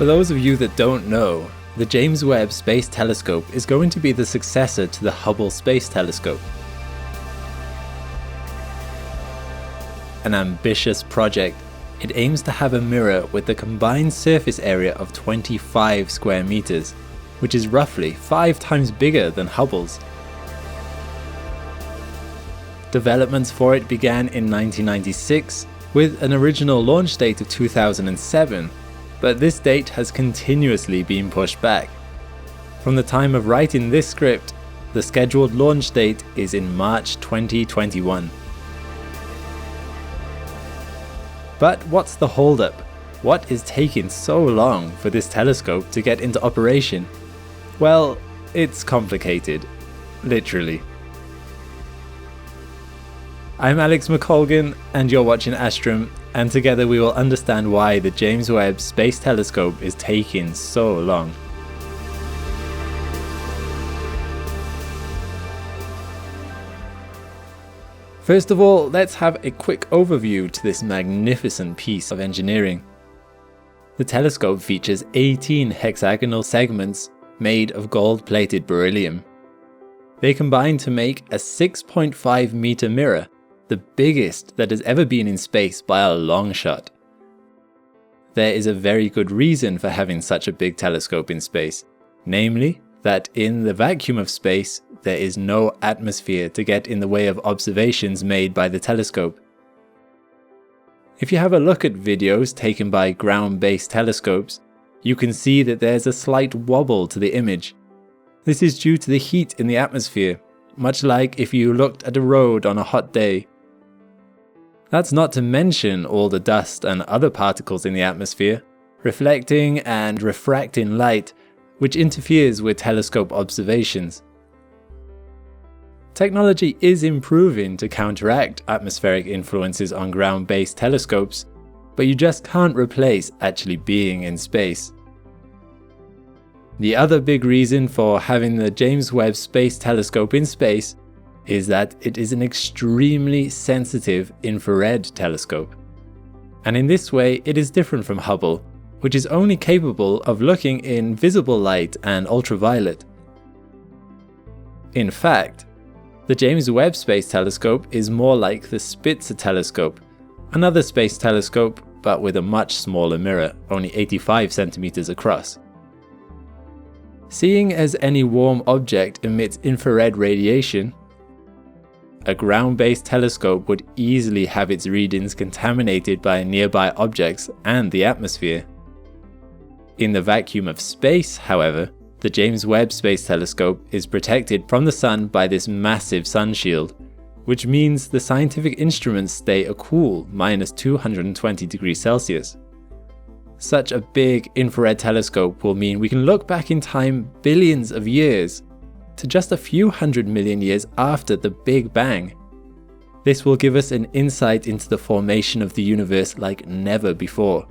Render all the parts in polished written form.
For those of you that don't know, the James Webb Space Telescope is going to be the successor to the Hubble Space Telescope. An ambitious project, it aims to have a mirror with a combined surface area of 25 square meters, which is roughly 5 times bigger than Hubble's. Developments for it began in 1996 with an original launch date of 2007, but this date has continuously been pushed back. From the time of writing this script, the scheduled launch date is in March 2021. But what's the holdup? What is taking so long for this telescope to get into operation? Well, it's complicated, literally. I'm Alex McColgan and you're watching Astrum, and together we will understand why the James Webb Space Telescope is taking so long. First of all, let's have a quick overview to this magnificent piece of engineering. The telescope features 18 hexagonal segments made of gold-plated beryllium. They combine to make a 6.5 meter mirror, the biggest that has ever been in space by a long shot. There is a very good reason for having such a big telescope in space, namely that in the vacuum of space there is no atmosphere to get in the way of observations made by the telescope. If you have a look at videos taken by ground-based telescopes, you can see that there's a slight wobble to the image. This is due to the heat in the atmosphere, much like if you looked at a road on a hot day. That's not to mention all the dust and other particles in the atmosphere, reflecting and refracting light, which interferes with telescope observations. Technology is improving to counteract atmospheric influences on ground-based telescopes, but you just can't replace actually being in space. The other big reason for having the James Webb Space Telescope in space is that it is an extremely sensitive infrared telescope. And in this way, it is different from Hubble, which is only capable of looking in visible light and ultraviolet. In fact, the James Webb Space Telescope is more like the Spitzer telescope, another space telescope but with a much smaller mirror, only 85 centimeters across. Seeing as any warm object emits infrared radiation, a ground-based telescope would easily have its readings contaminated by nearby objects and the atmosphere. In the vacuum of space, however, the James Webb Space Telescope is protected from the sun by this massive sun shield, which means the scientific instruments stay a cool -220 degrees Celsius. Such a big infrared telescope will mean we can look back in time billions of years to just a few 100 million years after the Big Bang. This will give us an insight into the formation of the universe like never before.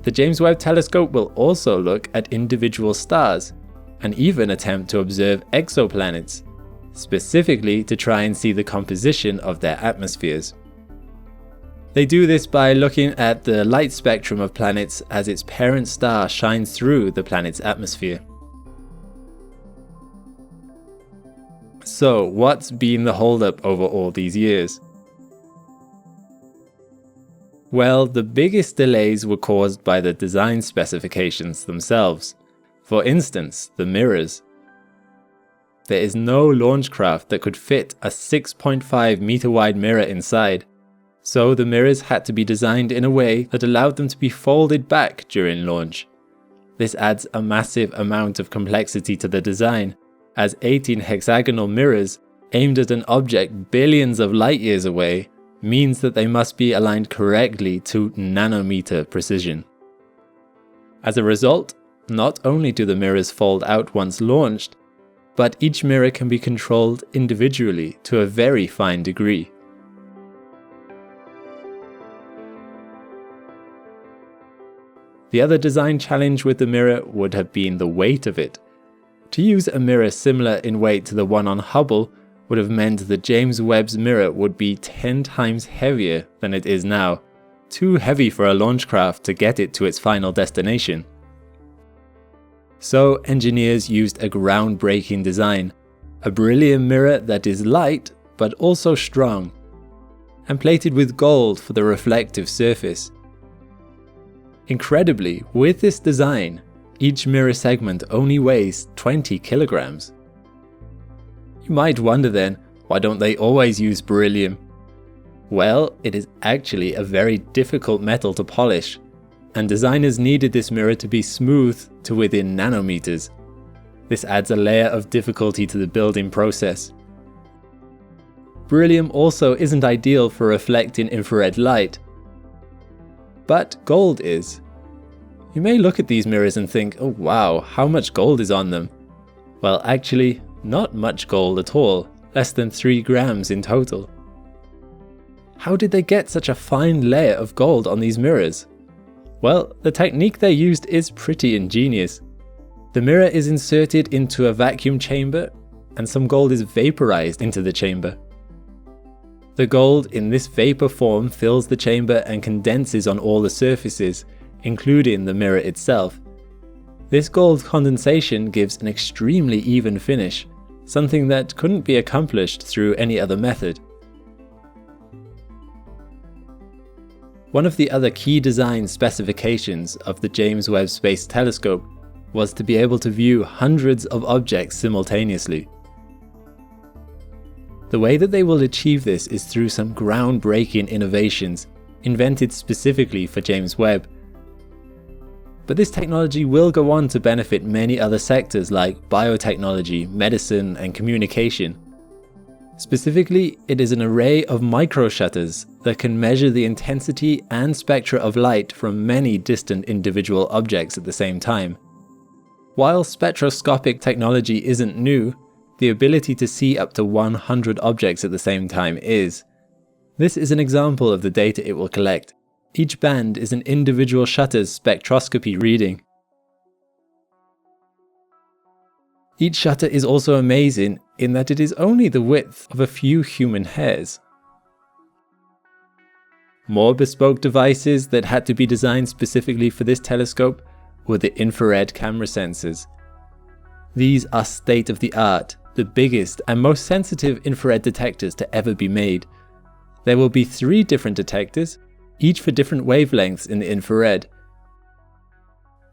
The James Webb Telescope will also look at individual stars and even attempt to observe exoplanets, specifically to try and see the composition of their atmospheres. They do this by looking at the light spectrum of planets as its parent star shines through the planet's atmosphere. So, what's been the holdup over all these years? Well, the biggest delays were caused by the design specifications themselves. For instance, the mirrors. There is no launch craft that could fit a 6.5 meter wide mirror inside, so the mirrors had to be designed in a way that allowed them to be folded back during launch. This adds a massive amount of complexity to the design, as 18 hexagonal mirrors aimed at an object billions of light years away means that they must be aligned correctly to nanometer precision. As a result, not only do the mirrors fold out once launched, but each mirror can be controlled individually to a very fine degree. The other design challenge with the mirror would have been the weight of it. To use a mirror similar in weight to the one on Hubble would have meant that James Webb's mirror would be 10 times heavier than it is now, too heavy for a launch craft to get it to its final destination. So engineers used a groundbreaking design, a beryllium mirror that is light but also strong, and plated with gold for the reflective surface. Incredibly, with this design, each mirror segment only weighs 20 kilograms. You might wonder then, why don't they always use beryllium? Well, it is actually a very difficult metal to polish, and designers needed this mirror to be smooth to within nanometers. This adds a layer of difficulty to the building process. Beryllium also isn't ideal for reflecting infrared light, but gold is. You may look at these mirrors and think, oh wow, how much gold is on them? Well, actually, not much gold at all, less than 3 grams in total. How did they get such a fine layer of gold on these mirrors? Well, the technique they used is pretty ingenious. The mirror is inserted into a vacuum chamber, and some gold is vaporized into the chamber. The gold in this vapor form fills the chamber and condenses on all the surfaces, including the mirror itself. This gold condensation gives an extremely even finish, something that couldn't be accomplished through any other method. One of the other key design specifications of the James Webb Space Telescope was to be able to view hundreds of objects simultaneously. The way that they will achieve this is through some groundbreaking innovations invented specifically for James Webb. But this technology will go on to benefit many other sectors like biotechnology, medicine, and communication. Specifically, it is an array of microshutters that can measure the intensity and spectra of light from many distant individual objects at the same time. While spectroscopic technology isn't new, the ability to see up to 100 objects at the same time is. This is an example of the data it will collect. Each band is an individual shutter's spectroscopy reading. Each shutter is also amazing in that it is only the width of a few human hairs. More bespoke devices that had to be designed specifically for this telescope were the infrared camera sensors. These are state-of-the-art, the biggest and most sensitive infrared detectors to ever be made. There will be 3 different detectors, each for different wavelengths in the infrared.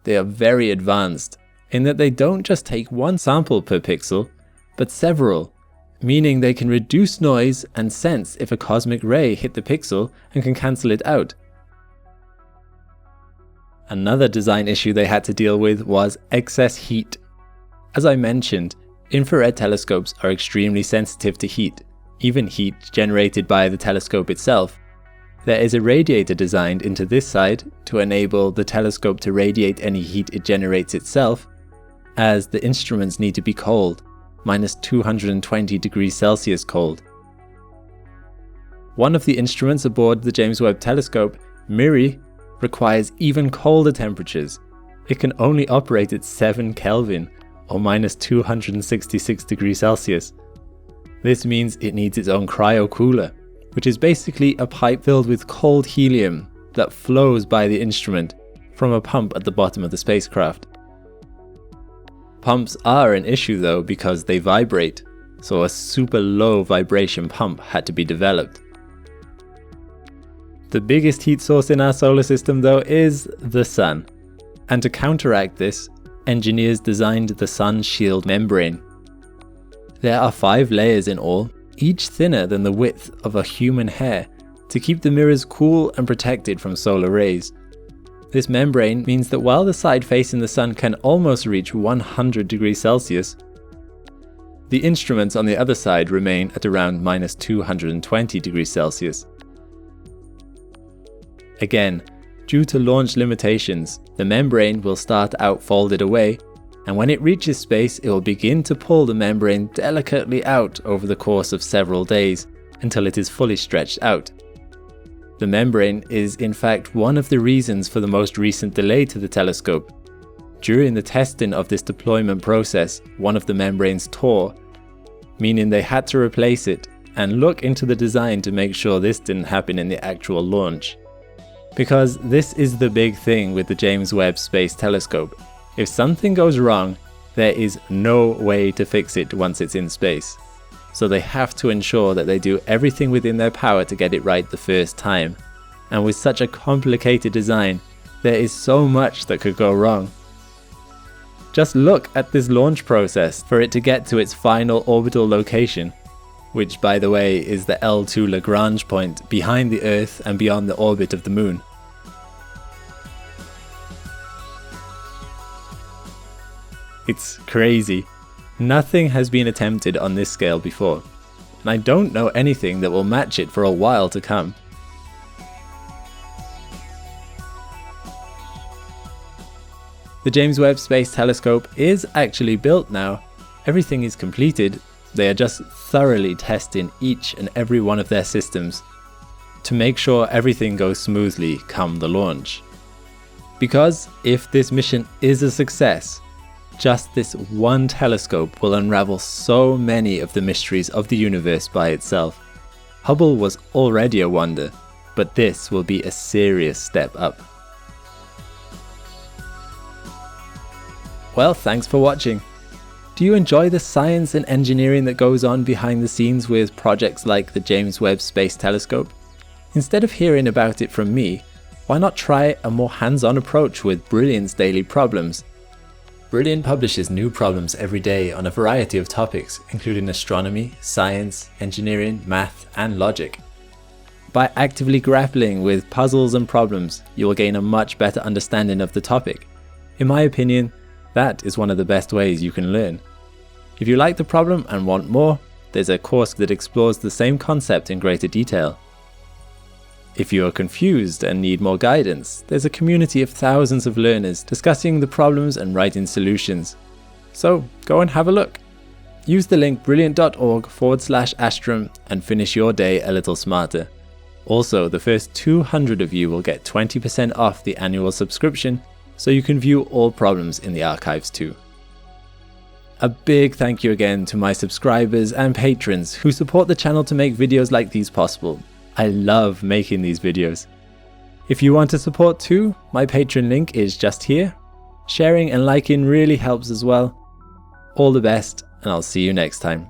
They are very advanced in that they don't just take one sample per pixel, but several, meaning they can reduce noise and sense if a cosmic ray hit the pixel and can cancel it out. Another design issue they had to deal with was excess heat. As I mentioned, infrared telescopes are extremely sensitive to heat, even heat generated by the telescope itself. There is a radiator designed into this side to enable the telescope to radiate any heat it generates itself, as the instruments need to be cold, minus 220 degrees Celsius cold. One of the instruments aboard the James Webb Telescope, MIRI, requires even colder temperatures. It can only operate at 7 Kelvin, or minus 266 degrees Celsius. This means it needs its own cryo cooler, which is basically a pipe filled with cold helium that flows by the instrument from a pump at the bottom of the spacecraft. Pumps are an issue though because they vibrate, so a super low vibration pump had to be developed. The biggest heat source in our solar system though is the Sun, and to counteract this, engineers designed the Sun shield membrane. There are 5 layers in all, each thinner than the width of a human hair, to keep the mirrors cool and protected from solar rays. This membrane means that while the side facing the Sun can almost reach 100 degrees Celsius, the instruments on the other side remain at around minus 220 degrees Celsius. Again, due to launch limitations, the membrane will start out folded away, and when it reaches space, it will begin to pull the membrane delicately out over the course of several days until it is fully stretched out. The membrane is in fact one of the reasons for the most recent delay to the telescope. During the testing of this deployment process, one of the membranes tore. meaning they had to replace it and look into the design to make sure this didn't happen in the actual launch. Because this is the big thing with the James Webb Space Telescope. If something goes wrong, there is no way to fix it once it's in space. So they have to ensure that they do everything within their power to get it right the first time. And with such a complicated design, there is so much that could go wrong. Just look at this launch process for it to get to its final orbital location, which by the way is the L2 Lagrange point behind the Earth and beyond the orbit of the Moon. It's crazy. Nothing has been attempted on this scale before, and I don't know anything that will match it for a while to come. The James Webb Space Telescope is actually built now. Everything is completed. They are just thoroughly testing each and every one of their systems to make sure everything goes smoothly come the launch. Because if this mission is a success, just this one telescope will unravel so many of the mysteries of the universe by itself. Hubble was already a wonder, but this will be a serious step up. Well, thanks for watching. Do you enjoy the science and engineering that goes on behind the scenes with projects like the James Webb Space Telescope? Instead of hearing about it from me, why not try a more hands-on approach with Brilliant's daily problems? Brilliant publishes new problems every day on a variety of topics, including astronomy, science, engineering, math, and logic. By actively grappling with puzzles and problems, you will gain a much better understanding of the topic. In my opinion, that is one of the best ways you can learn. If you like the problem and want more, there's a course that explores the same concept in greater detail. If you are confused and need more guidance, there's a community of thousands of learners discussing the problems and writing solutions. So go and have a look. Use the link brilliant.org/Astrum and finish your day a little smarter. Also, the first 200 of you will get 20% off the annual subscription, so you can view all problems in the archives too. A big thank you again to my subscribers and patrons who support the channel to make videos like these possible. I love making these videos. If you want to support too, my Patreon link is just here. Sharing and liking really helps as well. All the best, and I'll see you next time.